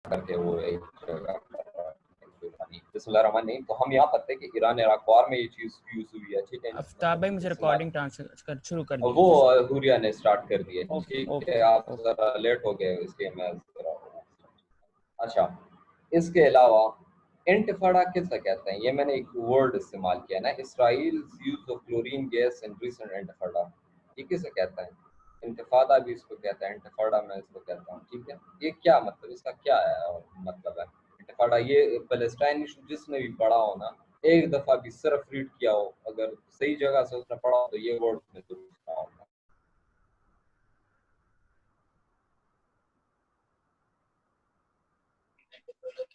करके वो एक बिस्मिल्लाहिर्रहमानिर्रहीम। तो हम यहाँ पर थे कि ईरान इराक वॉर में ये चीज़ यूज़ हुई है, ठीक है। आफ्ताब भाई मुझे रिकॉर्डिंग ट्रांसफर शुरू कर वो दीजिए। हुरिया ने स्टार्ट कर दिए, ठीक है। आप ज़रा लेट हो गए इसलिए मैं ज़रा। अच्छा, इसके अलावा इंतिफाडा किसे कहते हैं, ये मैंने एक वर्ड इस्तेमाल किया ना, Israel's use of chlorine gas in recent intifada, ये किसे कहते हैं? इंतिफादा भी इसको कहते हैं, इंतिफाडा मैं इसको कहता हूँ, ठीक है। ये क्या मतलब, इसका क्या है, मतलब है इंतिफाडा? ये पैलेस्टाइन इशू जिसने भी पढ़ा हो ना, एक दफा भी सिर्फ रीड किया हो, अगर सही जगह से उसने पढ़ा हो तो ये वर्ड उसने जरूर सुना होगा।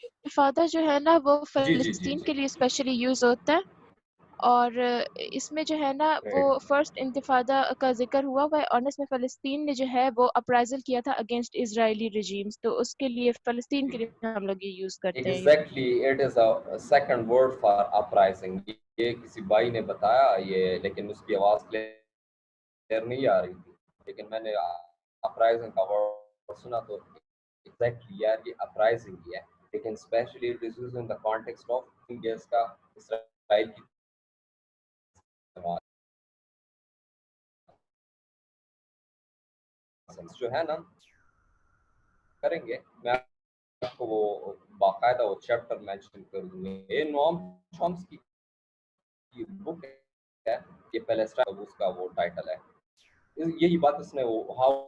इंतिफादा जो है ना वो जी जी जी फ़लस्तीन जी। के लिए स्पेशली यूज़ होता है, और इसमें जो है ना वो फर्स्ट इंतिफादा का जिक्र हुआ हुआ है, और इसमें फ़लस्तीन ने जो है वो अपराइजल किया था अगेंस्ट इजरायली रिजीम्स, तो उसके लिए फ़लस्तीन के लिए हम लोग ये यूज़ करते हैं। Exactly, it is a second word for uprising. ये किसी भाई ने बताया ये, लेकिन उसकी आवाज क्लियर नहीं आ रही थी, लेकिन मैंने अपराइजिंग का वर्ड सुना तो एग्जैक्टली यार ये अपराइजिंग ही है, लेकिन specially it is used in the context of gas का इसराइल की जो है ना करेंगे। मैं आपको वो बाकायदा वो चैप्टर मेंशन कर दूंगा, ये नोम चॉम्स्की की बुक है, ये पैलेस्टाइन उसका वो टाइटल है। यही बात उसने वो how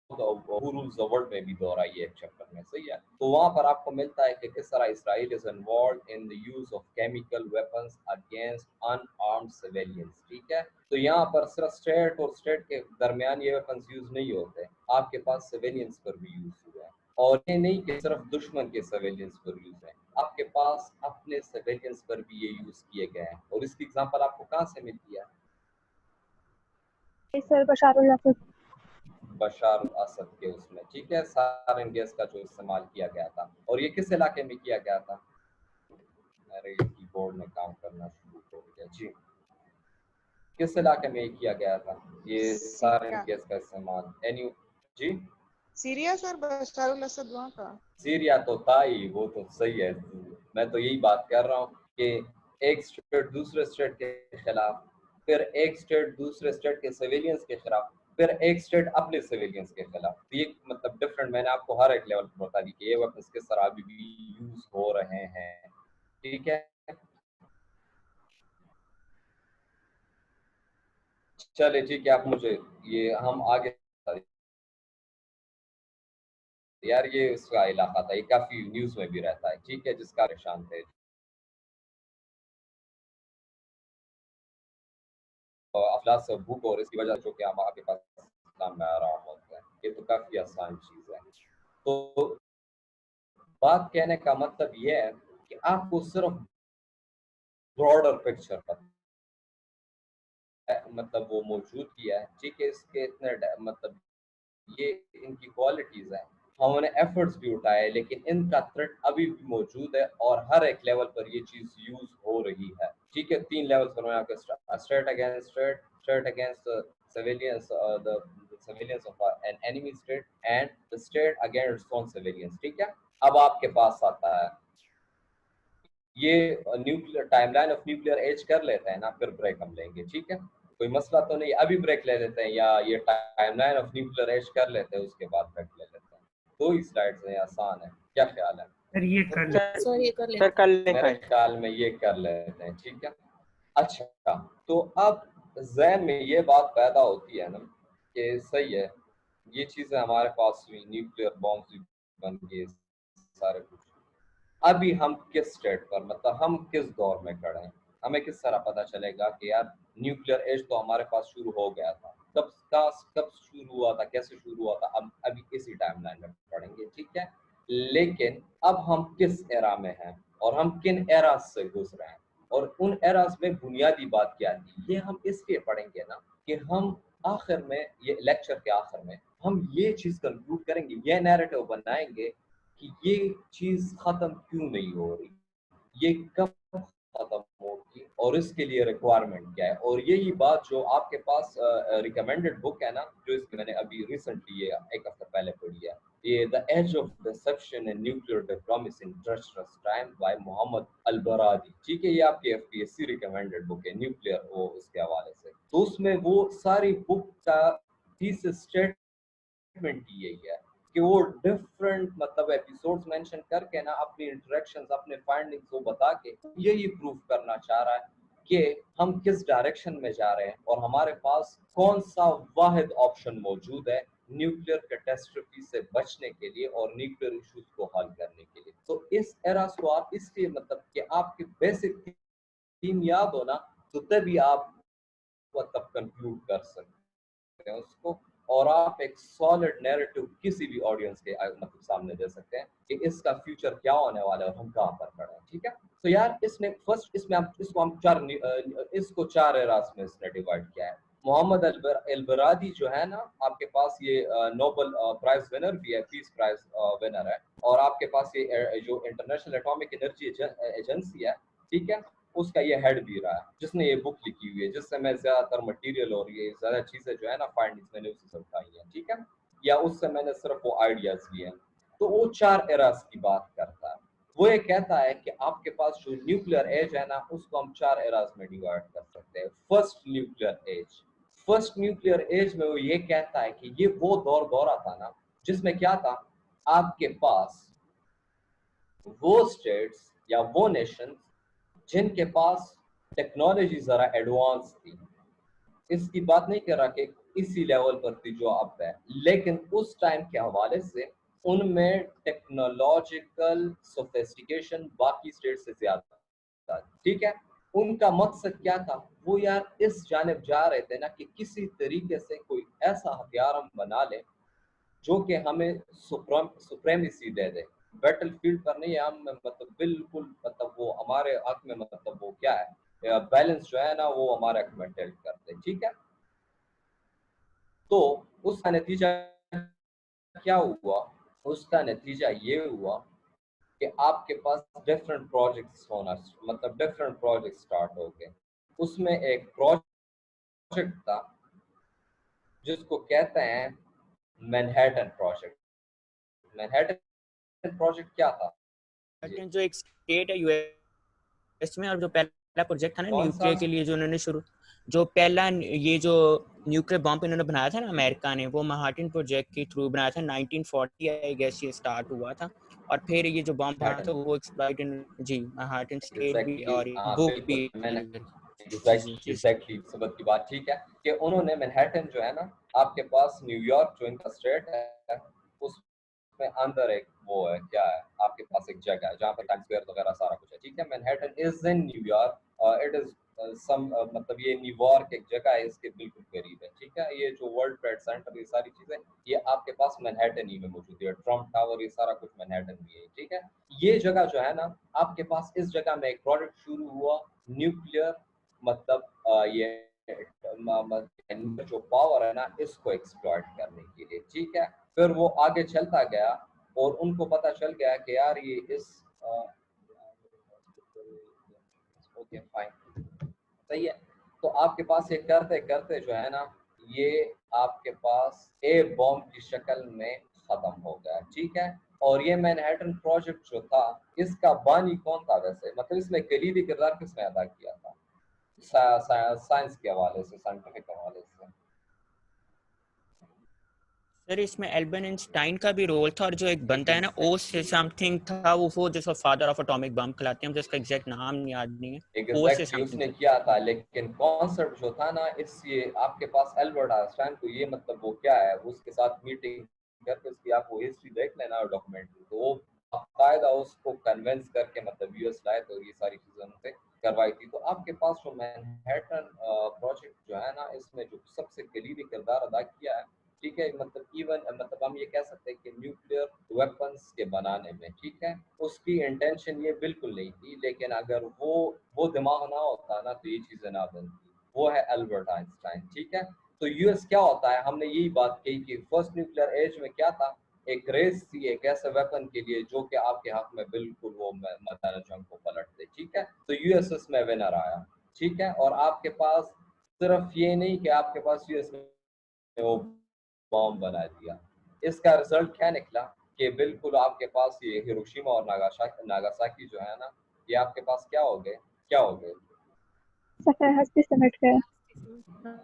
who rules the world में भी दोहराई है एक चैप्टर में, सही है। तो वहां पर आपको मिलता है कि किस तरह Israel is involve in the use of chemical weapons against unarmoured civilians, ठीक है। तो यहाँ पर सिर्फ स्टेट और स्टेट के दरमियान ये वेपन्स यूज नहीं होते, आपके पास सिविलियंस पर भी यूज हुआ है। और ये नहीं कि सिर्फ दुश्मन के सिविलियंस पर यूज है, आपके पास अपने सिविलियंस पर भी ये यूज किए गए हैं। और इसकी एग्जांपल आपको कहाँ से मिलती है? सर बशारुल असद, बशार असद के उसमें, ठीक है, सारिन गैस का जो इस्तेमाल किया गया था। और ये किस इलाके में किया गया था? अरे कीबोर्ड में काम करना शुरू हो गया जी। किस इलाके में किया गया था ये सारिन गैस का इस्तेमाल? एनी जी? सीरिया सर, बशारुल असद वहाँ का। सीरिया तो था ही, वो तो सही है। मैं तो यही बात कर रहा हूँ कि एक स्टेट दूसरे स्टेट के खिलाफ, फिर एक स्टेट दूसरे स्टेट के सिविलियंस के खिलाफ, फिर एक स्टेट अपने सिविलियंस के खिलाफ। तो ये मतलब डिफरेंट, मैंने आपको हर एक लेवल पर बता दी कि ये वेपन्स किस तरह अभी भी यूज हो रहे हैं, ठीक है। चले ठीक है, आप मुझे ये हम आगे, यार ये इसका इलाका था, ये काफी न्यूज में भी रहता है, ठीक है, जिसका निशान थे अफलास से भूख और इसकी वजह जो कि हम आपके पास इस्लाम में आराम होता है, ये तो काफी आसान चीज है। तो बात कहने का मतलब ये है कि आपको सिर्फ ब्रॉडर पिक्चर पता है, मतलब वो मौजूद किया है, ठीक है। इसके इतने मतलब ये इनकी क्वालिटीज हैं, हमने एफर्ट्स भी उठाए, लेकिन इनका थ्रेट अभी भी मौजूद है और हर एक लेवल पर ये चीज यूज हो रही है, ठीक है। 3 लेवल्स पर मैं आपको state against state, state against civilians, the civilians of an enemy state and the state against its own civilians, ठीक है। अब आपके पास आता है ये nuclear timeline of nuclear age कर लेते हैं ना, फिर ब्रेक हम लेंगे, ठीक है, कोई मसला तो नहीं। अभी ब्रेक ले लेते हैं या ये टाइमलाइन ऑफ न्यूक्लियर एज कर लेते हैं, उसके बाद ब्रेक ले लेते हैं। 2 ही स्लाइड्स हैं, आसान है, क्या ख्याल है? सर ये कर ले, सर ये कर सर कर ले, मेरे ख्याल में ये कर लेते हैं, ठीक है। अच्छा, तो अब जहन में ये बात पैदा होती है ना कि सही है, ये चीजें हमारे पास हुई, न्यूक्लियर बॉम्ब्स भी बन गए, सारे कुछ। अभी हम किस स्टेट पर, मतलब हम किस दौर में खड़े हैं? हमें किस तरह पता चलेगा कि यार न्यूक्लियर एज तो हमारे पास शुरू हो गया था? कब शुरू हुआ था, कैसे शुरू हुआ था, अब अभी इसी टाइमलाइन में पढ़ेंगे, ठीक है। लेकिन अब हम किस एरा में हैं और हम किन एराज से गुजरे हैं और उन एराज में बुनियादी बात क्या थी, ये हम इसलिए पढ़ेंगे ना कि हम आखिर में, ये लेक्चर के आखिर में हम ये चीज कंक्लूड करेंगे, ये नैरेटिव बनाएंगे कि ये चीज खत्म क्यों नहीं हो रही, ये कब खत्म होगी, की और इसके लिए रिक्वायरमेंट क्या है। और यही बात जो आपके पास रिकमेंडेड बुक है ना, जो इसकी मैंने अभी रिसेंटली ये एक हफ्ता पहले पढ़ी है, ये the age of deception and nuclear diplomacy in treacherous time by Mohamed ElBaradei. ठीक है, ये आपकी एफपीएससी रिकमेंडेड बुक है न्यूक्लियर वो उसके हवाले से। तो उसमें वो सारी बुक का थीसिस स्टेटमेंट यही है कि वो डिफरेंट मतलब एपिसोड्स मेंशन करके ना अपनी इंटरेक्शंस अपने फाइंडिंग्स को बता के यही प्रूफ करना चाह रहा है कि हम किस डायरेक्शन में जा रहे हैं और हमारे पास कौन सा वाहिद ऑप्शन मौजूद है न्यूक्लियर कैटास्ट्रोफी से बचने के लिए और न्यूक्लियर इश्यूज को हल करने के लिए। तो इस एरास को आप इसलिए मतलब कि आपकी बेसिक थीम याद हो ना, तो तभी आप मतलब कंक्लूड कर सकते हैं उसको और आप एक सॉलिड नैरेटिव किसी भी ऑडियंस के मतलब सामने दे सकते हैं कि इसका फ्यूचर क्या होने वाला है और हम कहाँ पर खड़े हैं। ठीक है, तो यार इसने फर्स्ट इसमें हम इसको हम इसको चार एरास में इसने डिवाइड किया है। मोहम्मद अल-बरादी जो है ना, आपके पास ये नोबेल प्राइज विनर भी है, पीस प्राइज विनर है, और आपके पास ये जो इंटरनेशनल एटॉमिक एनर्जी एजेंसी है, ठीक है, उसका ये हेड भी रहा है, जिसने ये बुक लिखी हुई है, जिससे मैं ज्यादातर मटेरियल और ये ज्यादा चीजें जो है ना फाइंडिंग्स मैंने उसी से उठाई हैं। ठीक है, या उससे मैंने सिर्फ वो आइडियाज लिए हैं। तो वो चार एरास की बात करता है। वो ये कहता है कि आपके पास जो न्यूक्लियर एज है ना, उसको हम चार एरास में डिवाइड कर सकते हैं। फर्स्ट न्यूक्लियर एज में वो ये कहता है कि ये वो दौरा था ना, जिसमें क्या था, आपके पास वो स्टेट्स या वो नेशन जिनके पास टेक्नोलॉजी जरा एडवांस थी। इसकी बात नहीं कर रहा कि इसी लेवल पर थी जो अब है, लेकिन उस टाइम के हवाले से उनमें टेक्नोलॉजिकल सोफिस्टिकेशन बाकी स्टेट से ज्यादा था। ठीक है, उनका मकसद क्या था, वो यार इस जानिब जा रहे थे ना कि किसी तरीके से कोई ऐसा हथियार हम बना ले जो कि हमें सुप्रेमेसी दे दे। बैटल फील्ड पर नहीं, हम मतलब बिल्कुल मतलब वो हमारे हक में मतलब वो क्या है, बैलेंस जो है ना वो हमारे हक में टिल्ट करते हैं। ठीक है, तो उसका नतीजा क्या हुआ, उसका नतीजा ये हुआ कि आपके पास डिफरेंट प्रोजेक्ट्स होना मतलब डिफरेंट प्रोजेक्ट स्टार्ट हो गए। उसमें एक प्रोजेक्ट था जिसको कहते हैं मैनहट्टन प्रोजेक्ट। मैनहट्टन प्रोजेक्ट क्या था जी? जो एक स्टेट है यूएस में, और जो पहला प्रोजेक्ट था ना कौन सा? न्यूक्लियर के लिए, जो उन्होंने जो पहला ये जो न्यूक्लियर बॉम्ब इन्होंने बनाया था ना अमेरिका ने, वो मैनहट्टन प्रोजेक्ट के थ्रू बनाया था। 1940 आई गेस ये स्टार्ट हुआ था, और फिर ये जो बॉम्ब बना था वो एक्सप्लॉइट इन जी मैनहट्टन स्टेट भी, एग्जैक्टली, और हाँ बुक भी। बिल्कुल, मैंने जी जी जी एग्जैक्टली सबक की बात ठीक है कि उन्होंने मैनहट्टन जो है ना, आपके पास न्यूयॉर्क जो इनका स्टेट है उसमें अंदर एक वो है, क्या है, आपके पास एक जगह है जहाँ पर टाइम्स स्क्वायर वगैरह सारा कुछ है। ठीक है, Manhattan is in New York, it is some मतलब ये न्यूयॉर्क एक जगह है, इसके बिल्कुल करीब है। ठीक है, ये जो वर्ल्ड ट्रेड सेंटर, ये सारी चीजें ये आपके पास मैनहट्टन ही में मौजूद है। ट्रम्प टावर ये सारा कुछ मैनहट्टन में है। ठीक है, ये जगह जो है ना, आपके पास इस जगह में एक प्रोजेक्ट शुरू हुआ न्यूक्लियर मतलब ये जो पावर है ना इसको एक्सप्लॉइट करने के लिए। ठीक है, फिर वो आगे चलता गया और उनको पता चल गया कि यार ये इस ओके फाइन सही है। तो आपके पास ये करते करते जो है ना, ये आपके पास ए बॉम्ब की शक्ल में खत्म हो गया। ठीक है, और ये मैनहट्टन प्रोजेक्ट जो था, इसका बानी कौन था वैसे, मतलब इसमें कलीदी किरदार किसने अदा किया था साइंस के हवाले से, साइंटिफिक हवाले से? सर, इसमें एल्बर्ट आइंस्टाइन का भी रोल था, और जो एक बनता है ना ओ से समथिंग था, वो जिसको फादर ऑफ एटॉमिक बम कहलाते हैं, मुझे इसका एग्जैक्ट नाम याद नहीं है। ओ से एग्जैक्टली समथिंग उसने था। किया था, लेकिन कॉन्सेप्ट जो था ना, इस ये आपके पास एल्बर्ट आइंस्टाइन को ये मतलब वो क्या है, उसके साथ मीटिंग करके उसकी आप वो हिस्ट्री देख लेना डॉक्यूमेंट्री, तो वो बाकायदा उसको कन्विंस करके मतलब यूएस लाए, तो ये सारी चीजें उनसे करवाई थी। तो आपके पास जो मैनहट्टन प्रोजेक्ट जो है ना, इसमें जो सबसे कलीदी किरदार अदा किया है, ठीक है, मतलब इवन मतलब हम ये कह सकते हैं कि न्यूक्लियर वेपन्स के बनाने में, ठीक है, उसकी इंटेंशन ये बिल्कुल नहीं थी, लेकिन अगर वो दिमाग ना होता ना तो ये चीजें ना बनती। वो है एल्बर्ट आइंस्टाइन। ठीक है, तो यूएस क्या होता है, हमने यही बात कही कि फर्स्ट न्यूक्लियर एज में क्या था, एक रेस थी एक ऐसे वेपन के लिए जो कि आपके हक में बिल्कुल वो मैदान जंग को पलट दे। ठीक है, तो यूएसएस में विनर आया। ठीक है, और आपके पास सिर्फ ये नहीं कि आपके पास यूएस ने वो बॉम्ब बना दिया, इसका रिजल्ट क्या निकला कि बिल्कुल आपके पास ये हिरोशिमा और नागासाकी जो है ना, ये आपके पास क्या हो गए सफाहत पे सिमट गए।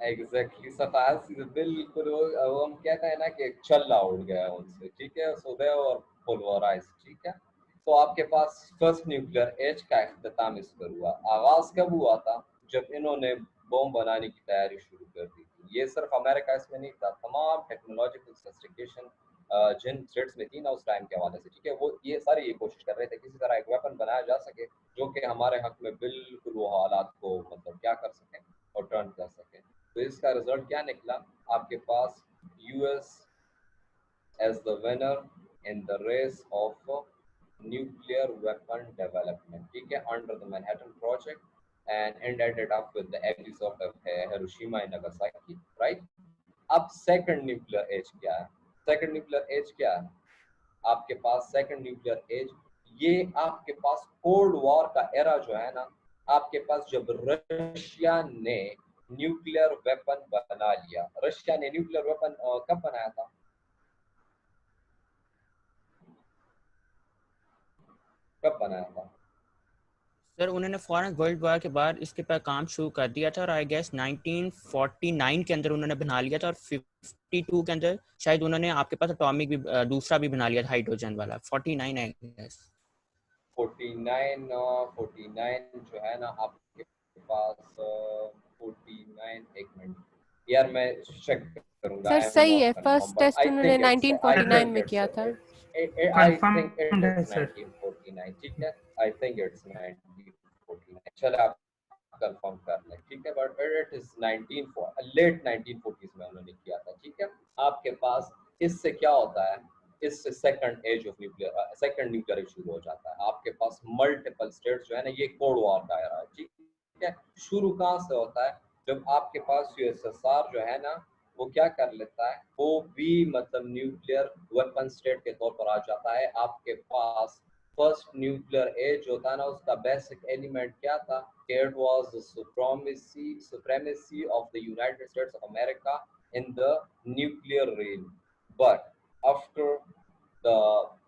एग्जैक्टली सफास बिल्कुल वो हम कहते हैं ना कि छल्ला उड़ गया उनसे, ठीक है, सुदय और पुलवराइज, ठीक है। तो आपके पास फर्स्ट न्यूक्लियर एज का इख्तिताम इस पर हुआ। आगाज कब हुआ था? जब इन्होंने बम बनाने की तैयारी शुरू कर दी थी। ये सिर्फ अमेरिका इसमें नहीं था, तमाम टेक्नोलॉजिकल सोफिस्टिकेशन जिन स्टेट्स में थी ना उस टाइम के हवाले से, ठीक है, वो ये सारे ये कोशिश कर रहे थे किसी तरह एक वेपन बनाया जा सके जो कि हमारे हक में बिल्कुल वो हालात को मतलब क्या कर सके और टर्न कर सके। तो इसका रिजल्ट क्या निकला? आपके पास US as the winner in the race of nuclear weapon development, ठीक है, under the Manhattan Project and ended up with the episode of Hiroshima and Nagasaki, right? अब सेकंड न्यूक्लियर एज क्या है? सेकंड न्यूक्लियर एज क्या है आपके पास? Second nuclear as ये आपके पास कोल्ड वॉर का एरा जो है ना, आपके पास जब रशिया ने न्यूक्लियर वेपन बना लिया। रशिया ने न्यूक्लियर वेपन कब बनाया था? कब बनाया था? सर उन्होंने फौरन वर्ल्ड वॉर के बाद इसके पर काम शुरू कर दिया था और आई गेस 1949 के अंदर उन्होंने बना लिया था और 52 के अंदर शायद उन्होंने आपके पास एटॉमिक भी दूसरा भी बना लिया था हाइड्रोजन वाला 49 आई गेस 49 जो है ना आपके पास 49 एक मिनट यार मैं चेक करूंगा। सर आई एम सही नॉट है, कंफर्म फर्स्ट बट टेस्ट आई उन्होंने थिंक इट्स 1949 में किया था। आई थिंक इट कंफर्म है इज सर। 1949, ठीक है, आई थिंक इट्स 1949। चलो आप कंफर्म कर लें, ठीक है, but it is 19 late 1940s में उन्होंने किया था, ठीक है। आपके पास इससे क्या होता है? इससे second age of nuclear second nuclear age शुरू हो जाता है। आपके पास मल्टीपल स्टेट्स जो है ना, ये कोल्ड वॉर का एरा है, ठीक है। शुरू कहाँ से होता है? जब आपके पास यूएसएसआर जो है ना, वो क्या कर लेता है, वो भी मतलब न्यूक्लियर वेपन स्टेट के तौर पर आ जाता है। आपके पास फर्स्ट न्यूक्लियर एज होता है ना, उसका बेसिक एलिमेंट क्या था? It was the supremacy of the United states of America in the nuclear rail. But after the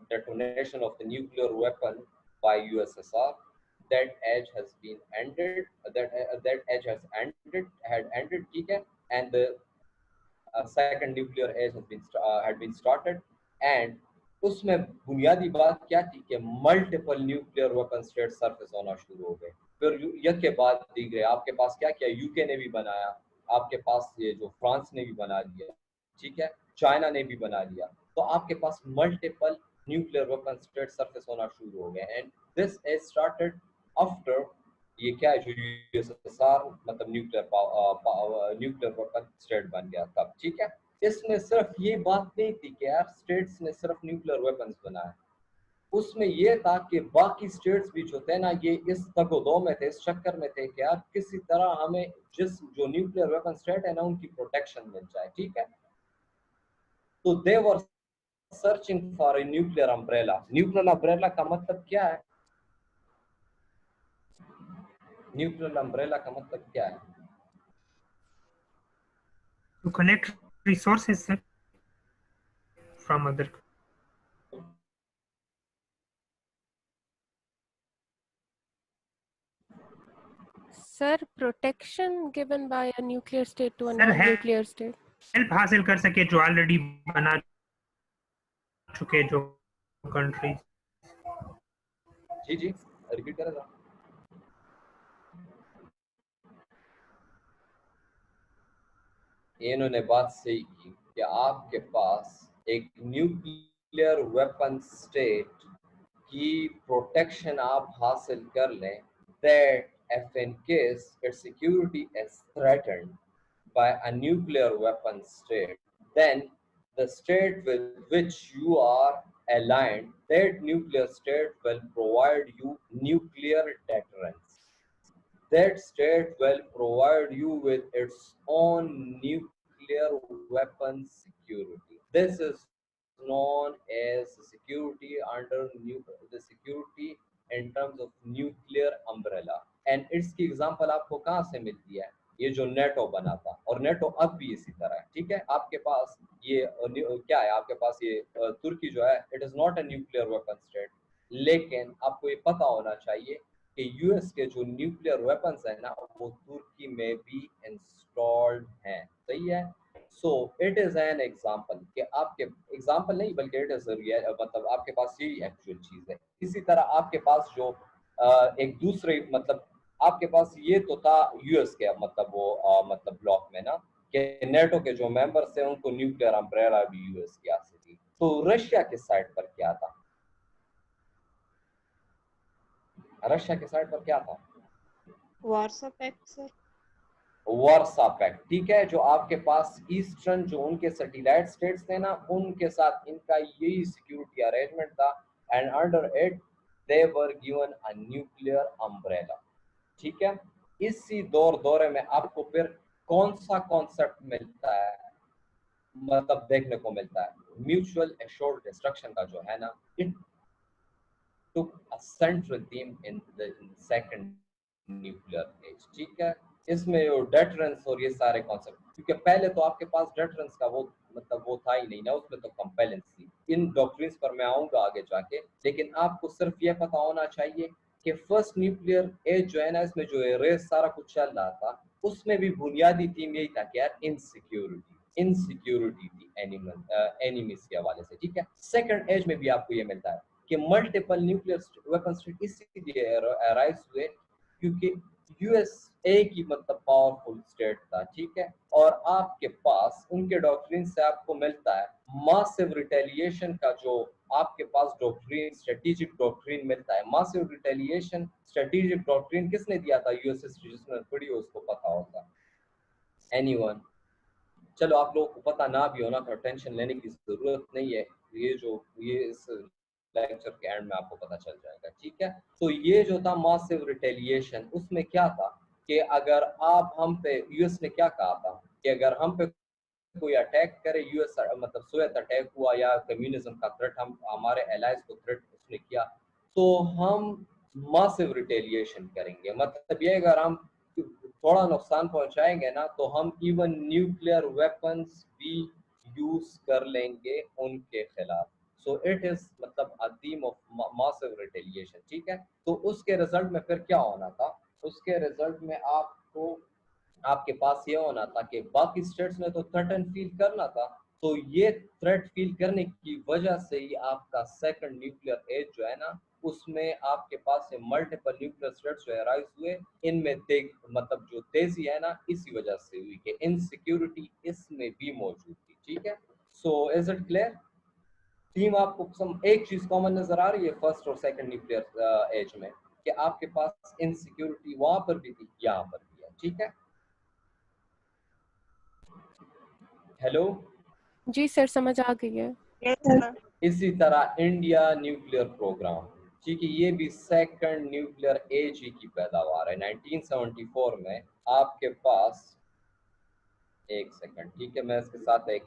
detonation of the nuclear weapon by USSR, that edge has been ended. That edge had ended, ठीक है, and the second nuclear age had been started, and उसमें बुनियादी बात क्या थी कि multiple nuclear weapon state surface होना शुरू हो गए। फिर यक के बाद दीगरे आपके पास क्या किया? यूके ने भी बनाया, आपके पास ये जो फ्रांस ने भी बना लिया, ठीक है, चाइना ने भी बना लिया। तो आपके पास multiple nuclear weapon state surface होना शुरू हो गए, and this is started after ये क्या है जो यूएसएसआर मतलब न्यूक्लियर वेपन स्टेट बन गया तब, ठीक है। इसमें सिर्फ ये बात नहीं थी कि यार स्टेट्स ने सिर्फ न्यूक्लियर वेपन्स बनाए, उसमें ये था कि बाकी स्टेट्स भी जो थे ना, ये इस तगोदो में थे, इस चक्कर में थे कि यार किसी तरह हमें जिस जो न्यूक्लियर वेपन स्टेट है ना उनकी प्रोटेक्शन मिल जाए, ठीक है। तो they were searching for a nuclear umbrella. Nuclear umbrella का मतलब क्या है? न्यूक्लियर अम्ब्रेला का मतलब क्या है? To connect resources sir, from other. Sir, protection given by a nuclear state to a Sir, non-nuclear state. Help हासिल कर सके जो ऑलरेडी बना चुके जो कंट्रीज। जी रिपीट करेगा। इन्होंने बात सही की कि आपके पास एक न्यूक्लियर वेपन स्टेट की प्रोटेक्शन आप हासिल कर लें, that if in case its security is threatened by a nuclear weapon state, then the state with which you are aligned, that nuclear state will provide you nuclear deterrence. That state will provide you with its own nuclear weapon security. This is known as security under the security in terms of nuclear umbrella. And इसकी example आपको कहाँ से मिलती है? ये जो NATO बना था, और नेटो अब भी इसी तरह है, ठीक है। आपके पास ये क्या है, आपके पास ये तुर्की जो है, it is not a nuclear weapon state, लेकिन आपको ये पता होना चाहिए कि यूएस के जो न्यूक्लियर वेपन्स है ना, वो तुर्की में भी इंस्टॉल्ड हैं, सही है। So it is an example कि आपके एग्जाम्पल नहीं बल्कि इट इज मतलब आपके पास यही एक्चुअल चीज है। इसी तरह आपके पास जो एक दूसरे मतलब आपके पास ये तो था यूएस के मतलब वो मतलब ब्लॉक में ना, कि नेटो के जो मेंबर्स थे उनको न्यूक्लियर अम्ब्रेला भी यूएस की हासिल थी। तो रशिया के साइड पर क्या था? रशिया के साइड पर क्या था? Warsaw pact sir. Warsaw pact, ठीक है। जो आपके पास ईस्टर्न जो उनके सैटेलाइट स्टेट्स थे ना, उनके साथ इनका यही सिक्योरिटी अरेंजमेंट था, and under it they were given a nuclear umbrella, ठीक है। इसी दौरे में आपको फिर कौन सा कॉन्सेप्ट मिलता है, मतलब देखने को मिलता है, म्यूचुअल एश्योर्ड डिस्ट्रक्शन का जो है ना, it took a central theme in the second nuclear age, ठीक है। इसमें वो डेटरेंस और ये सारे कॉन्सेप्ट, क्योंकि पहले तो आपके पास डेटरेंस का वो मतलब वो था ही नहीं ना, उसमें तो कंपेलेंस थी। इन डॉक्ट्रिन्स पर मैं आऊंगा आगे जाके, लेकिन आपको सिर्फ ये पता होना चाहिए कि फर्स्ट न्यूक्लियर एज जो है ना, इसमें जो रेस सारा कुछ चल रहा था, उसमें भी बुनियादी थीम यही था कि यार इनसिक्योरिटी थी एनिमीज के हवाले से, ठीक है। सेकंड एज में भी आपको ये मिलता है कि मल्टीपल न्यूक्लियर वेपन स्टेट इसीलिए अराइज हुए क्योंकि यूएसए की मतलब पावरफुल स्टेट था, ठीक है। और आपके पास उनके डॉक्ट्रिन से आपको मिलता है मासिव रिटेलिएशन का जो आपके पास डॉक्ट्रिन, स्ट्रेटेजिक डॉक्ट्रिन मिलता है। मासिव रिटेलिएशन स्ट्रेटेजिक डॉक्ट्रिन किसने दिया था? यूएस हिस्ट्री जिसने पढ़ी हो उसको पता होगा। एनीवन? चलो आप लोगों को पता ना भी होना तो टेंशन लेने की जरूरत नहीं है, ये इस लेक्चर के एंड में आपको पता चल जाएगा, ठीक है। तो ये जो था मासिव रिटेलिएशन, उसमें क्या था कि अगर आप हम पे, यूएस ने क्या कहा था कि अगर हम पे कोई अटैक करे, यूएस मतलब सोवियत अटैक हुआ या कम्युनिज्म का थ्रेट, हम हमारे एलाइज को थ्रेट उसने किया, तो हम मासिव रिटेलिएशन करेंगे। मतलब ये अगर हम थोड़ा नुकसान पहुंचाएंगे ना, तो हम इवन न्यूक्लियर वेपन्स भी यूज कर लेंगे उनके खिलाफ। सो इट इज मतलब a theme of massive retaliation, ठीक है। तो उसके रिजल्ट में फिर क्या होना था? उसके रिजल्ट में आपके पास ये होना था कि बाकी स्टेट्स ने तो थ्रेटन फील करना था, तो ये थ्रेट फील करने की वजह से ही आपका सेकंड न्यूक्लियर एज जो है ना, उसमें आपके पास से मल्टीपल न्यूक्लियर स्टेट्स जो राइज हुए। इनमें मतलब जो तेजी है ना, इसी वजह से हुई कि इनसिक्योरिटी इसमें भी मौजूद थी, ठीक है। So is it clear? Team आपको एक चीज कॉमन नजर आ रही है फर्स्ट और सेकंड न्यूक्लियर एज में, कि आपके पास इनसिक्योरिटी वहां पर भी थी, यहाँ पर भी है, ठीक है। हेलो? जी सर, समझ आ गई है। Yes sir. इसी तरह इंडिया न्यूक्लियर प्रोग्राम, ठीक है, ये भी सेकंड न्यूक्लियर एज की पैदावार है। 1974 में आपके पास, एक सेकंड, ठीक है, मैं इसके साथ एक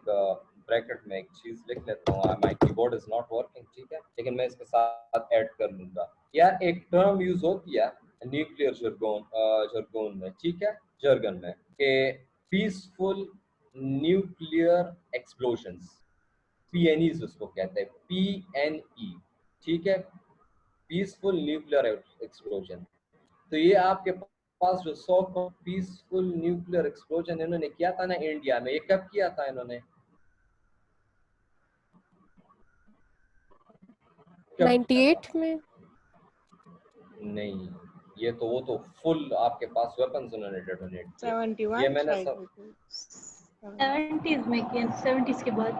ब्रैकेट में एक चीज लिख लेता हूँ। My keyboard is not working, ठीक है, लेकिन मैं इसके साथ ऐड कर लूंगा। यार एक टर्म यूज होती है न्यूक्लियर जर्गोन में, ठीक है, जर्गन में, कि पीसफुल न्यूक्लियर एक्सप्लोजंस, PNEs उसको कहते हैं, PNE, ठीक है, पीसफुल न्यूक्लियर एक्सप्लोजन। तो ये आपके पास जो so called peaceful nuclear explosion इन्होंने किया था ना इंडिया में, ये कब किया था इन्होंने? कब किया था? 98 में। नहीं, ये तो वो तो फुल आपके पास वेपन्स उन्होंने डेटोनेट किए। ये 71 मैंने शायद। 70s में किया, 70s के बाद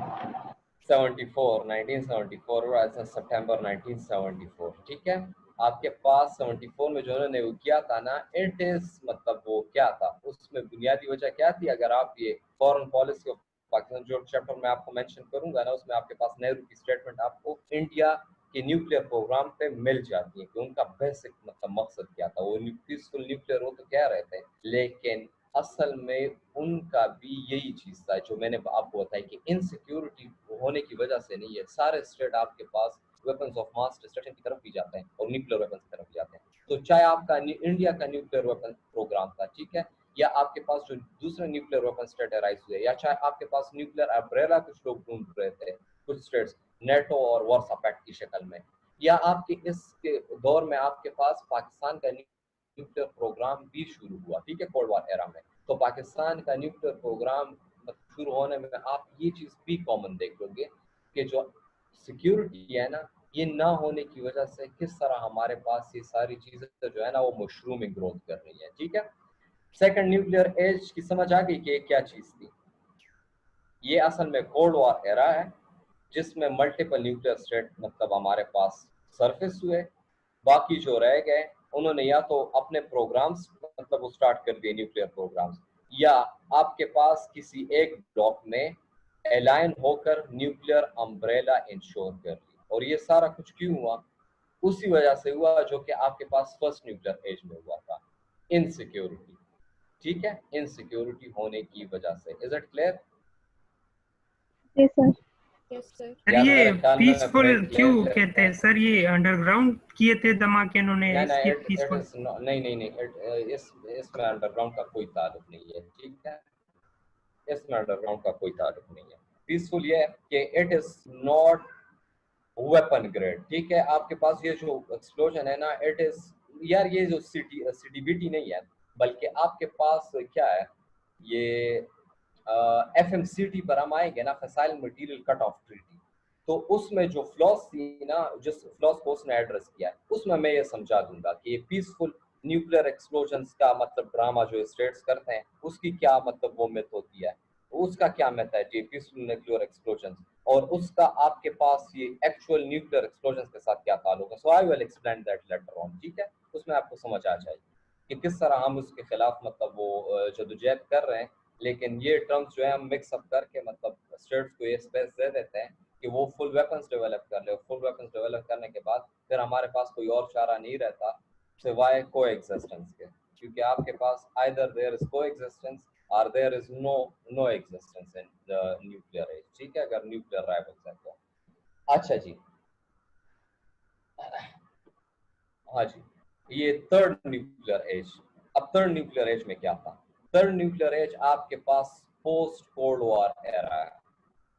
1974 ऐसा सितंबर 1974, ठीक है। आपके पास 74 में जो उन्होंने वो किया था ना, इट इज मतलब वो क्या था, उसमें बुनियादी वजह क्या थी? अगर आप ये फॉरेन पॉलिसी ऑफ पाकिस्तान जो चैप्टर में आपको मेंशन करूंगा ना, उसमें आपके पास नेहरू की स्टेटमेंट आपको इंडिया के न्यूक्लियर प्रोग्राम पे मिल जाती है कि उनका बेसिक मतलब मकसद क्या था। वो पीसफुल न्यूक्लियर वो तो कह रहे थे, लेकिन असल में उनका भी यही चीज था जो मैंने आपको बताया कि इनसिक्योरिटी होने की वजह से नहीं है, सारे स्टेट आपके पास वेपन्स ऑफ मास डिस्ट्रक्शन की तरफ भी जाते हैं और न्यूक्लियर वेपन्स की तरफ भी जाते हैं। तो चाहे आपका इंडिया का न्यूक्लियर वेपन प्रोग्राम था, ठीक है, या आपके पास जो दूसरे न्यूक्लियर वेपन स्टेट राइज हुए, या चाहे आपके पास न्यूक्लियर अम्ब्रेला कुछ लोग ढूंढ रहे थे, कुछ स्टेट्स नेटो और वार्सा पैक्ट की शक्ल में, या आपके इसके दौर में आपके पास पाकिस्तान का न्यूक्लियर प्रोग्राम भी शुरू हुआ, ठीक है, कोल्ड वॉर एरा में। तो पाकिस्तान का न्यूक्लियर प्रोग्राम शुरू होने में आप ये चीज़ भी कॉमन देख लोगे कि जो सिक्योरिटी है ना, ये ना होने की वजह से किस तरह हमारे पास ये सारी चीज़ें जो है ना वो मशरूमिंग ग्रोथ कर रही है, ठीक है। सेकंड न्यूक्लियर एज की समझ आ गई कि क्या चीज़ थी। ये असल में कोल्ड वॉर एरा है जिसमें मल्टीपल न्यूक्लियर स्टेट मतलब हमारे पास सरफेस हुए, बाकी जो रह गए उन्होंने या तो अपने प्रोग्राम्स मतलब वो स्टार्ट कर दिए न्यूक्लियर प्रोग्राम्स, या आपके पास किसी एक ब्लॉक में अलाइन होकर न्यूक्लियर अम्ब्रेला इंश्योर कर ली। और ये सारा कुछ क्यों हुआ? उसी वजह से हुआ जो कि आपके पास फर्स्ट न्यूक्लियर एज में हुआ था, इनसिक्योरिटी, ठीक है, इनसिक्योरिटी होने की वजह से। Is it clear? Yes, sir. Yes, sir. Sir यार ये मेरे ख्याल में पीसफुल क्यों कहते हैं सर? ये अंडरग्राउंड किए थे धमाके इन्होंने, इसलिए इट पीसफुल? इज नहीं, इसमें अंडरग्राउंड का कोई ताल्लुक नहीं है, ठीक है, इसमें अंडरग्राउंड का कोई ताल्लुक नहीं है। पीसफुल ये है कि it is not weapon grade, ठीक है। आपके पास ये जो एक्सप्लोजन है ना, इट इज यार ये जो सीडीबीटी नहीं है, बल्कि आपके पास क्या है, ये एफएमसीटी पर हम आएंगे ना, fissile material cut off treaty, तो उसमें जो फ्लॉस थी ना, जिस फ्लॉस को उसने एड्रेस किया है, उसमें मैं ये समझा दूंगा कि ये पीसफुल न्यूक्लियर एक्सप्लोजन्स का मतलब ड्रामा जो स्टेट्स करते हैं उसकी क्या मतलब वो मिथ होती है, उसका क्या मिथ है जी पीसफुल न्यूक्लियर एक्सप्लोजन्स, और उसका आपके पास ये एक्चुअल न्यूक्लियर एक्सप्लोजन्स के साथ क्या ताल्लुक है। So I will explain that later on, ठीक है, उसमें आपको समझ आ जाएगी कि किस तरह हम उसके खिलाफ मतलब वो जदोजहद कर रहे हैं। लेकिन ये टर्म्स जो है हम मिक्स अप करके मतलब स्टेट्स को ये स्पेस दे देते हैं कि वो फुल वेपन्स डेवलप कर ले। फुल वेपन्स डेवलप करने के बाद फिर हमारे पास कोई और चारा नहीं रहता सिवाय को एग्जिस्टेंस के, क्योंकि आपके पास either there is coexistence और there is no existence in the nuclear age, ठीक है, अगर न्यूक्लियर राइवल्स है तो। अच्छा जी, हाँ जी, ये थर्ड न्यूक्लियर एज। अब थर्ड न्यूक्लियर एज में क्या था? थर्ड न्यूक्लियर एज आपके पास पोस्ट कोल्ड वॉर एरा है।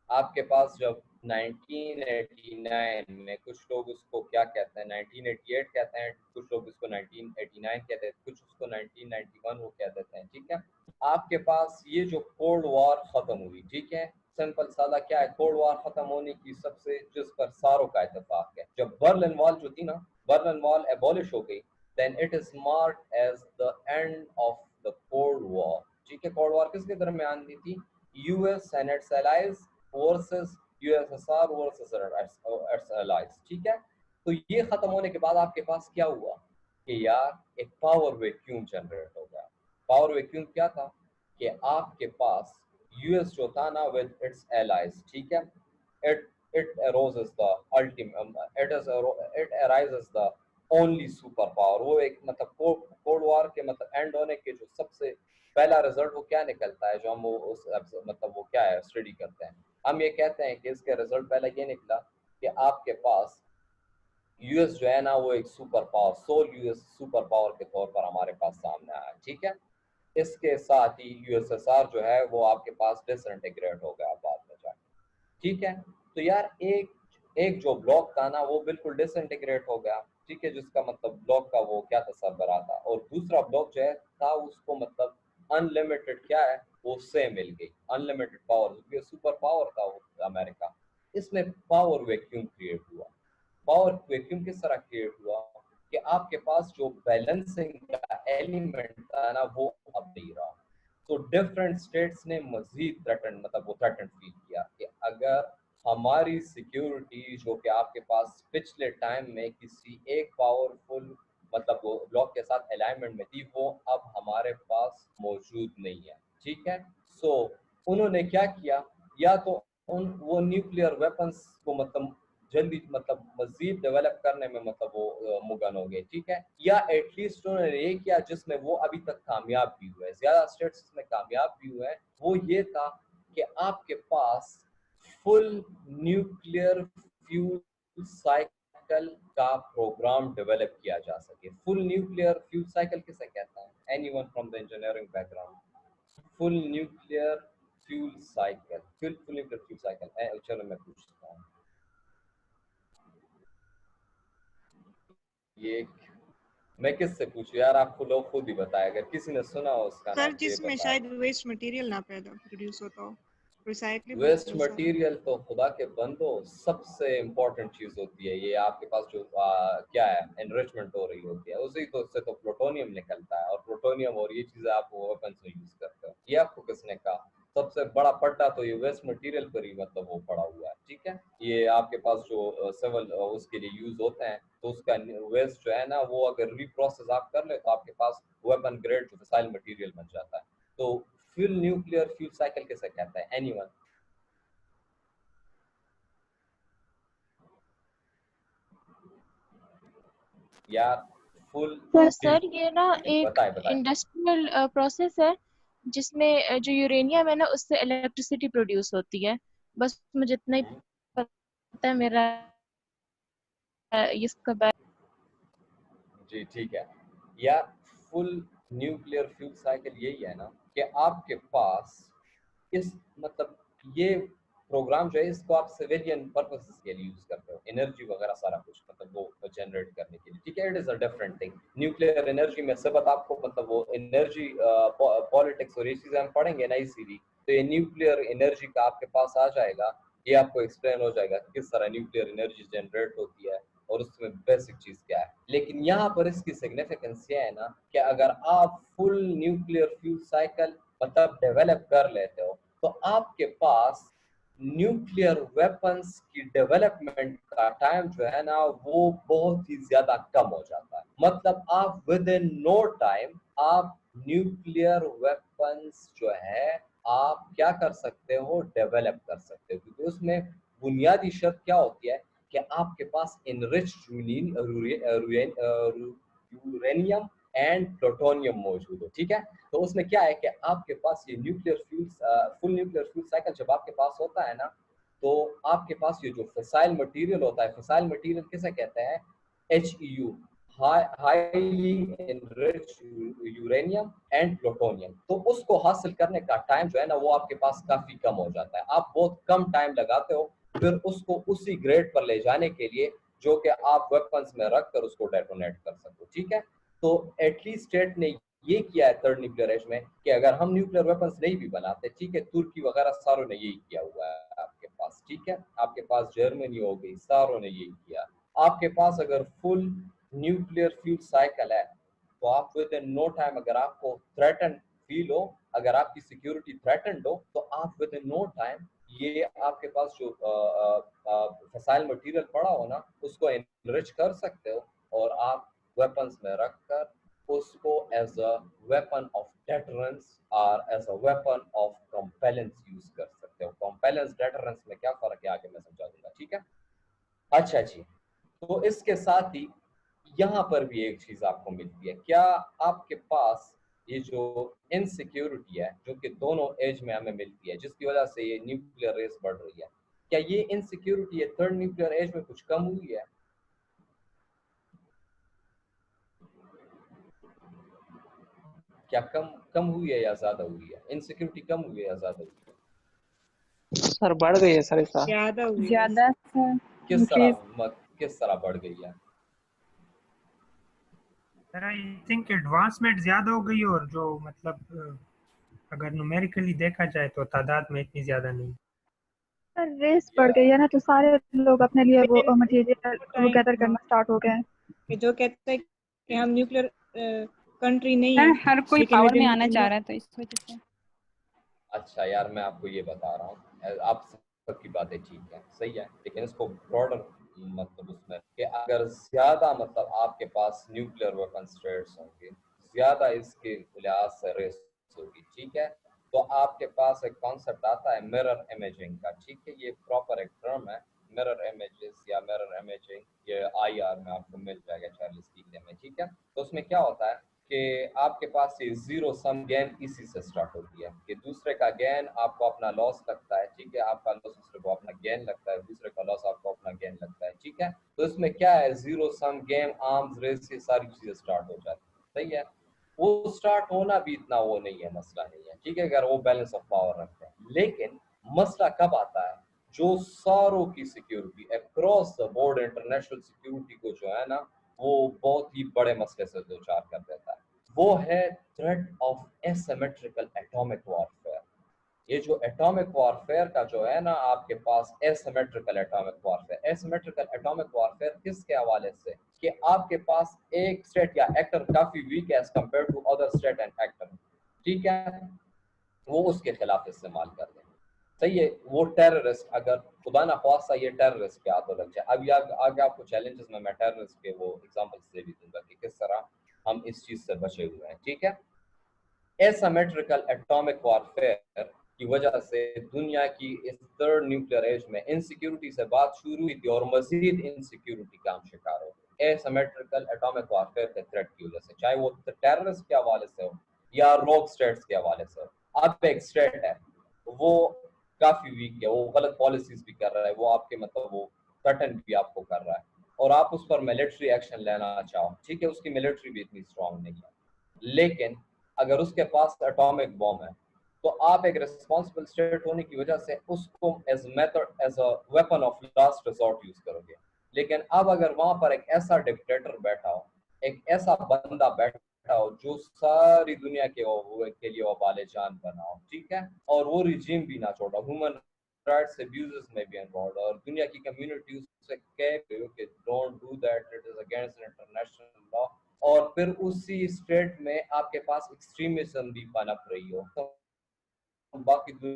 आपके पास जब 1989 में, कुछ लोग उसको क्या कहते हैं 1988 कहते हैं, कुछ लोग उसको 1989 कहते हैं, कुछ उसको 1991 वो कह देते हैं, ठीक है। आपके पास ये जो कोल्ड वॉर खत्म हुई, ठीक है, सिंपल सादा क्या है कोल्ड वॉर खत्म होने की सबसे जिस पर सारों का इत्तेफाक है, जब बर्लिन वॉल जो थी ना, बर्लिन वॉल एबॉलिश हो गई, then it is marked as the end of the cold war, ठीक है। कोल्ड वॉर किसके दरमियान दी थी? US and its allies versus USSR versus its allies, ठीक है। तो ये खत्म होने के बाद आपके पास क्या हुआ कि यार एक पावर वैक्यूम जनरेट हो गया। पावर वैक्यूम क्या था कि आपके पास यूएस जो था ना विद इट्स एलाइज, ठीक है, it arises the it arises the only super power. वो एक मतलब कोल्ड वॉर के मतलब एंड होने के जो सबसे पहला रिजल्ट वो क्या निकलता है, जो हम वो उस मतलब वो क्या है स्टडी करते हैं, हम ये कहते हैं कि इसके रिजल्ट पहले ये निकला कि आपके पास यूएस जो है ना वो एक super power, sole US super power के तौर पर हमारे पास सामने आया, ठीक है। इसके साथ ही यूएसएसआर जो है वो आपके पास डिसइंटीग्रेट हो गया बाद में जाके, ठीक है। तो यार एक जो ब्लॉक था ना वो बिल्कुल डिसइंटीग्रेट हो गया, ठीक है, जिसका मतलब ब्लॉक का वो क्या तस्वर आता, और दूसरा ब्लॉक जो है था उसको मतलब अनलिमिटेड क्या है वो उससे मिल गई अनलिमिटेड पावर, क्योंकि सुपर पावर था वो अमेरिका। इसमें पावर वैक्यूम क्रिएट हुआ। पावर वैक्यूम किस तरह क्रिएट हुआ कि आपके पास जो बैलेंसिंग का एलिमेंट था ना वो अब नहीं रहा। तो डिफरेंट स्टेट्स ने मजीद थ्रेटन मतलब वो थ्रेटन फील किया कि अगर हमारी सिक्योरिटी जो कि आपके पास पिछले टाइम में किसी एक पावरफुल मतलब वो ब्लॉक के साथ अलाइनमेंट में थी, वो अब हमारे पास मौजूद नहीं है, ठीक है। सो उन्होंने क्या किया, या तो वो न्यूक्लियर वेपन्स को मतलब जल्दी मतलब मजीद डेवलप करने में मतलब वो मुगन हो गए, ठीक है, या एटलीस्ट उन्होंने ये किया जिसमें वो अभी तक कामयाब भी हुए, ज्यादा स्टेट्स इसमें कामयाब भी हुए, वो ये था कि आपके पास फुल न्यूक्लियर फ्यूल साइकिल का प्रोग्राम डेवलप किया जा सके। फुल न्यूक्लियर फ्यूल साइकिल किसे कहता है? Anyone from the engineering background? Full nuclear fuel cycle, full nuclear fuel cycle, चलो मैं पूछता हूँ। ये मैं किससे पूछूं यार, आपको लोग खुद ही बताए, अगर किसी ने सुना हो उसका सर नाम तो ये जिसमें बताए। शायद वेस्ट मटेरियल ना पैदा प्रोड्यूस होता हो, रिसाइक्लेबल वेस्ट हो सारा। मटेरियल तो खुदा के बंदो सबसे इम्पोर्टेंट चीज होती है। ये आपके पास जो क्या है एनरिचमेंट हो रही होती है, उसी तो उससे तो प्लूटोनियम निकलता है, और प्लूटोनियम और ये चीजें आप वेपन्स में यूज करते हो। ये आपको किसने कहा? सबसे बड़ा पट्टा तो ये वेस्ट मटेरियल पर ही मतलब वो पड़ा हुआ है, ठीक है। ये आपके पास जो सिविल उसके लिए यूज होते हैं, तो उसका वेस्ट जो है ना, वो अगर रिप्रोसेस आप कर ले तो आपके पास वेपन ग्रेड जो फिसाइल मटेरियल बन जाता है। तो फुल न्यूक्लियर फ्यूल साइकिल किसे कहता है? एनीवन? यार फुल सर ये ना एक बताए बताए। इंडस्ट्रियल प्रोसेस है जिसमें जो यूरेनियम है ना उससे इलेक्ट्रिसिटी प्रोड्यूस होती है। बस मुझे इतना ही पता है। मेरा इसका जी ठीक है यार, फुल न्यूक्लियर फ्यूल साइकिल यही है ना कि आपके पास इस मतलब ये प्रोग्राम जो है इसको आप सिविलियन पर्पसेस के लिए यूज करते हो, एनर्जी वगैरह सारा कुछ मतलब वो जनरेट करने के लिए, ठीक है। It is a different thing. Nuclear energy में सबक आपको मतलब वो एनर्जी पॉलिटिक्स और ये चीजें हम पढ़ेंगे ना इसीलिए, तो ये न्यूक्लियर एनर्जी का आपके पास आ जाएगा, ये आपको एक्सप्लेन हो जाएगा कि किस तरह न्यूक्लियर एनर्जी जनरेट होती है और उसमें बेसिक चीज क्या है। लेकिन यहाँ पर इसकी सिग्निफिकेंस ये है ना कि अगर आप फुल न्यूक्लियर फ्यूल साइकिल मतलब डेवलप कर लेते हो, तो आपके पास न्यूक्लियर वेपन्स की डेवलपमेंट का टाइम जो है ना वो बहुत ही ज्यादा कम हो जाता है। मतलब आप विद इन नो टाइम आप न्यूक्लियर वेपन्स जो है आप क्या कर सकते हो, डेवलप कर सकते हो, क्योंकि उसमें बुनियादी शर्त क्या होती है कि आपके पास इनरिच्ड यूरेनियम एंड प्लूटोनियम मौजूद हो, ठीक है। तो उसमें क्या है कि आपके पास ये nuclear fuel full nuclear fuel cycle जब आपके पास होता है ना, तो आपके पास ये जो फिसाइल मटेरियल होता है, फिसाइल मटेरियल किसे कहते हैं? HEU, highly enriched uranium and plutonium. तो उसको हासिल करने का टाइम जो है ना वो आपके पास काफी कम हो जाता है, आप बहुत कम टाइम लगाते हो फिर उसको उसी ग्रेड पर ले जाने के लिए जो कि आप वेपन्स में रख कर उसको डेटोनेट कर सको, ठीक है। तो एटलीस्ट स्टेट ने ये किया है थर्ड न्यूक्लियर एज में कि अगर हम न्यूक्लियर वेपन्स नहीं भी बनाते, ठीक है, तुर्की वगैरह सारों ने यही किया हुआ है आपके पास, ठीक है। आपके पास जर्मनी हो गई, सारों ने यही किया। आपके पास अगर फुल न्यूक्लियर फ्यूल साइकिल है तो आप विद इन नो टाइम, अगर आपको थ्रेटन फील हो, अगर आपकी सिक्योरिटी थ्रेटन्ड हो, तो आप विद इन नो टाइम ये आपके पास जो फसाइल मटेरियल पड़ा हो ना उसको एनरिच कर सकते हो और आप वेपन्स में रखकर उसको as a weapon of deterrence और as a weapon of compellence use कर सकते हो। कंपेलेंस डेटरेंस में क्या फर्क है आगे मैं समझा दूंगा, ठीक है। अच्छा जी, तो इसके साथ ही यहाँ पर भी एक चीज आपको मिलती है, क्या आपके पास ये जो इनसिक्योरिटी है जो कि दोनों एज में हमें मिलती है जिसकी वजह से ये न्यूक्लियर रेस बढ़ रही है, क्या ये इनसिक्योरिटी है थर्ड न्यूक्लियर एज में कुछ कम हुई है? क्या कम कम हुई है या ज्यादा हुई है? इनसिक्योरिटी कम हुई है या ज्यादा हुई है? सर बढ़ गई है सर इस साल। ज्यादा हुई है। ज्यादा सर किस तरह बढ़ गई है? सर आई थिंक एडवांसमेंट ज्यादा हो गई और जो मतलब अगर न्यूमेरिकली देखा जाए तो तादाद में इतनी ज्यादा नहीं। सर रेस बढ़ गई है ना, तो सारे लोग अपने लिए वो मटेरियल गैदर करना स्टार्ट हो गए हैं। कि जो कहते हैं कि हम न्यूक्लियर कंट्री नहीं सर है, हर कोई लेकिन पावर में within आना चाह India- रहा है तो इस वजह से। अच्छा यार मैं आपको ये बता रहा हूँ, आप सबकी बातें ठीक है, सही है, लेकिन इसको ब्रॉडर मतलब उसमें कि अगर ज्यादा मतलब आपके पास न्यूक्लियर वेपन स्टेट्स होंगे, ज्यादा इसके लिहाज से रेस होगी, ठीक है, तो आपके पास एक कॉन्सेप्ट आता है मिरर इमेजिंग का, ठीक है। ये प्रॉपर एक टर्म है, मिरर इमेजेस या मिरर इमेजिंग, ये IR में आपको मिल जाएगा चार्ल्स कीगले में, ठीक है। तो उसमें क्या होता है कि आपके पास ये जीरो सम गेम इसी से स्टार्ट होती है कि दूसरे का गेन आपको अपना लॉस लगता है, ठीक है, आपका लॉस दूसरे को अपना गेन लगता है, दूसरे का लॉस आपको अपना गेन लगता है, ठीक है। तो इसमें क्या है, zero sum game, arms race, ये सारी चीजें स्टार्ट हो जाती है, सही है। वो स्टार्ट होना भी इतना वो नहीं है, मसला नहीं है, ठीक है, अगर वो बैलेंस ऑफ पावर रखते हैं। लेकिन मसला कब आता है, जो सारों की security across the board international security को जो है ना वो बहुत ही बड़े मसले से दो चार कर देता है, वो है threat of asymmetrical atomic warfare. ये जो एटॉमिक वॉरफेयर का जो है ना आपके पास asymmetrical atomic warfare, asymmetrical atomic warfare किसके हवाले से, कि आपके पास एक स्टेट या एक्टर काफी वीक है as compared to other state and actor, ठीक है, वो उसके खिलाफ इस्तेमाल कर दें, सही है। वो टेररिस्ट अगर खुदा ना ख्वास्ता ये टेररिस्ट के हाथों लग जाए, अब आगे आपको चैलेंजेस में मैं टेररिस्ट के वो एग्जांपल्स दे भी दूंगा कि किस तरह हम इस चीज से बचे हुए हैं, ठीक है। एसिमेट्रिकल एटॉमिक वॉरफेयर की वजह से दुनिया की इस थर्ड न्यूक्लियर एज में इनसिक्योरिटी से बात शुरू हुई थी और मजीद इनसिक्योरिटी का हम शिकार हो गए एसिमेट्रिकल एटॉमिक वॉरफेयर के थ्रेट की वजह से, चाहे वो टेररिस्ट के हवाले से हो या रोग स्टेट्स के हवाले से हो। अब एक स्टेट है वो काफी वीक है, वो गलत पॉलिसीज भी कर रहा है, वो आपके मतलब वो थ्रेटन भी आपको कर रहा है और आप उस पर मिलिट्री एक्शन लेना चाहो, ठीक है, उसकी मिलिट्री भी इतनी स्ट्रांग नहीं है, लेकिन अगर उसके पास एटॉमिक बॉम्ब है तो आप एक रिस्पॉन्सिबल स्टेट होने की वजह से उसको as method as a weapon of last resort use करोगे। लेकिन अब अगर वहां पर एक ऐसा डिक्टेटर बैठा हो, एक ऐसा बंदा बैठा हो जो सारी दुनिया के लिए वबाले जान बना हो, ठीक है, और वो रिजीम भी ना छोड़ा, ह्यूमन राइट्स अब्यूजेस में भी इन्वॉल्व और दुनिया की कम्युनिटी उससे कह कि don't do that, it is against international law, और फिर उसी स्टेट में आपके पास एक्सट्रीमिज्म भी पनप रही हो, तो बाकी हो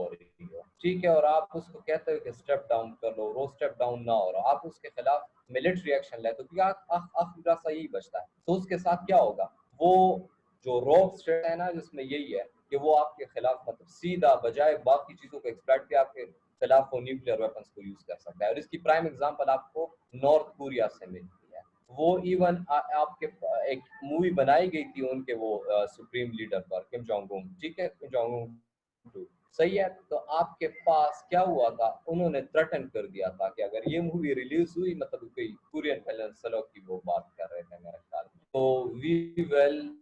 रही हो, ठीक है, और आप उसको कहते हो कि स्टेप डाउन कर लो, वो स्टेप डाउन ना हो रहा, आप उसके खिलाफ मिलिट्री एक्शन ले, तो क्या आखिरी रास्ता यही बचता है। तो उसके साथ क्या होगा, वो जो रोग स्टेट है ना जिसमें यही है कि वो आपके खिलाफ मतलब सीधा बजाय बाकी चीजों को एक्सप्लॉइट के आपके खिलाफ वो न्यूक्लियर वेपन्स को यूज कर सकता है। और इसकी प्राइम एग्जांपल आपको नॉर्थ कोरिया से मिलती है। वो इवन आपके एक मूवी बनाई गई थी उनके वो सुप्रीम लीडर पर, किम जोंग उन, ठीक है, किम जोंग उन, सही है। तो आपके पास क्या हुआ था, उन्होंने थ्रेटन कर दिया था कि अगर ये मूवी रिलीज हुई, मतलब कोई कुरियन पेनिनसुला की वो बात कर रहे थे मेरे ख्याल में, तो वी विल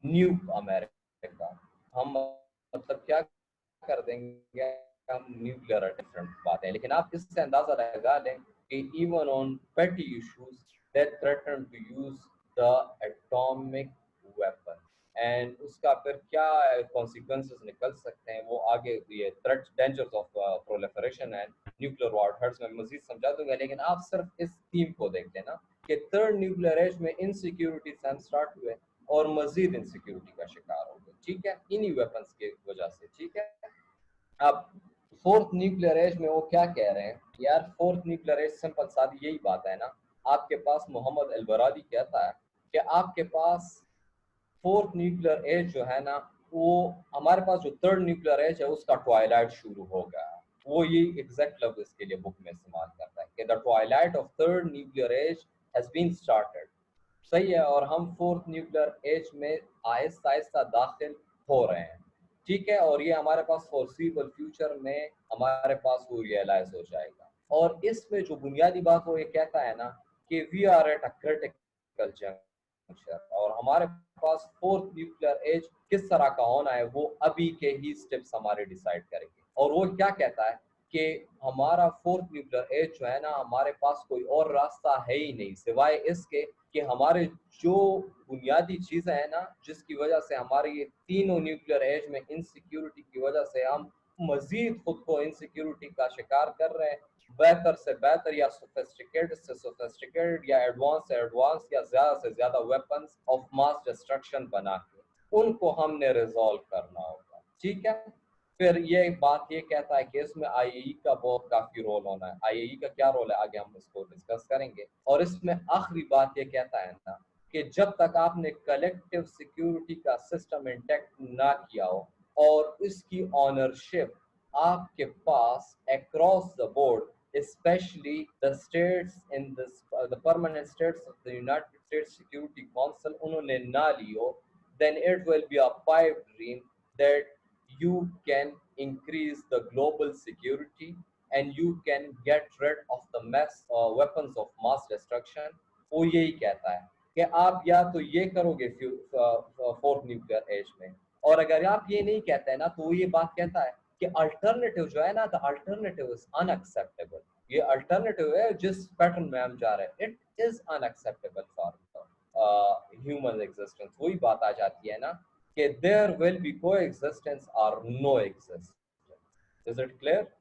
न्यूक अमेरिका, हम मतलब क्या कर देंगे, हम न्यूक्लियर डिफरेंट बातें। लेकिन आप इससे अंदाजा लगा लें कि even on petty issues they threaten to use the atomic weapon, and उसका फिर क्या कॉन्सिक्वेंसेस निकल सकते हैं वो आगे ये threat dangers of proliferation and nuclear warfare में मजीद समझा दूंगा। लेकिन आप सिर्फ इस थीम को देख लेना कि थर्ड न्यूक्लियर एज में इनसिक्योरिटी से हम स्टार्ट हुए और मजीद इनसिक्योरिटी का शिकार हो गए, ठीक है, इन्हीं वेपन्स की वजह से, ठीक है। अब फोर्थ न्यूक्लियर एज में वो क्या कह रहे हैं यार, फोर्थ न्यूक्लियर एज सिंपल सादी यही बात है ना, आपके पास मोहम्मद अलबरादी कहता है कि आपके पास फोर्थ न्यूक्लियर एज जो है ना, वो हमारे पास जो थर्ड न्यूक्लियर एज है उसका ट्वाइलाइट शुरू हो गया। वो ये एग्जैक्ट लफ्ज इसके लिए बुक में इस्तेमाल करता है कि the twilight of third nuclear age has been started, सही है, और हम फोर्थ न्यूक्लियर एज में आहिस्ता आहिस्ता दाखिल हो रहे हैं, ठीक है, और ये हमारे पास फोर्सिबल फ्यूचर में हमारे पास वो रियलाइज हो जाएगा। और इसमें जो बुनियादी बात वो ये कहता है ना कि we are at a critical junction, और हमारे पास फोर्थ न्यूक्लियर एज किस तरह का होना है वो अभी के ही स्टेप्स हमारे डिसाइड करेंगे। और वो क्या कहता है कि हमारा फोर्थ न्यूक्लियर एज जो है ना, हमारे पास कोई और रास्ता है ही नहीं सिवाय इसके कि हमारे जो बुनियादी चीजें हैं ना जिसकी वजह से हमारे ये तीनों न्यूक्लियर एज में इनसिक्योरिटी की वजह से हम मजीद खुद को इनसिक्योरिटी का शिकार कर रहे हैं, बेहतर से बेहतर या सोफिस्टिकेटेड से सोफिस्टिकेटेड या एडवांस से एडवांस या ज्यादा से ज्यादा वेपन्स ऑफ मास डिस्ट्रक्शन बना के उनको हमने रिजॉल्व करना होगा, ठीक है। फिर ये बात ये कहता है कि इसमें आईएई का बहुत काफी रोल होना है। आईएई का क्या रोल है आगे हम इसको डिस्कस करेंगे। और इसमें आखिरी बात ये कहता है ना कि जब तक आपने कलेक्टिव सिक्योरिटी का सिस्टम इंटैक्ट ना किया हो और इसकी ऑनरशिप आपके पास across the board especially the states in this the permanent states of the United States Security Council उन्होंने ना लियो, then it will be a pipe dream that you can increase the global security and you can get rid of the weapons of mass destruction. वो यही कहता है कि आप या तो ये करोगे फोर्थ न्यूक्लियर एज में, और अगर आप ये नहीं कहते हैं ना तो वो ये बात कहता है कि अल्टरनेटिव जो है ना, द अल्टरनेटिव इज अनएक्सेप्टेबल। ये अल्टरनेटिव है जिस पैटर्न में हम जा रहे हैं, it is unacceptable for human existence. वही बात आ जाती है ना कि देयर विल बी कोएग्जिस्टेंस और no existence. Is it clear?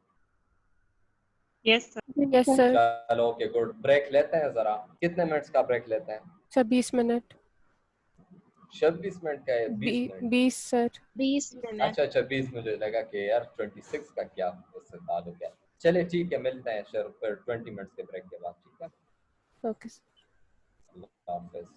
Yes, sir. Yes sir. चलो ओके गुड, ब्रेक लेते हैं जरा। कितने मिनट्स का ब्रेक लेते हैं? 26 मिनट। 26 मिनट का है? 20 मिनट? 20 सर। 20 मिनट। अच्छा 20। मुझे लगा कि यार 26 का क्या उससे ताल्लुक है। चलिए ठीक है, मिलते हैं फिर 20 मिनट्स के ब्रेक के बाद। ठीक है, ओके सर। अल्लाह हाफिज़।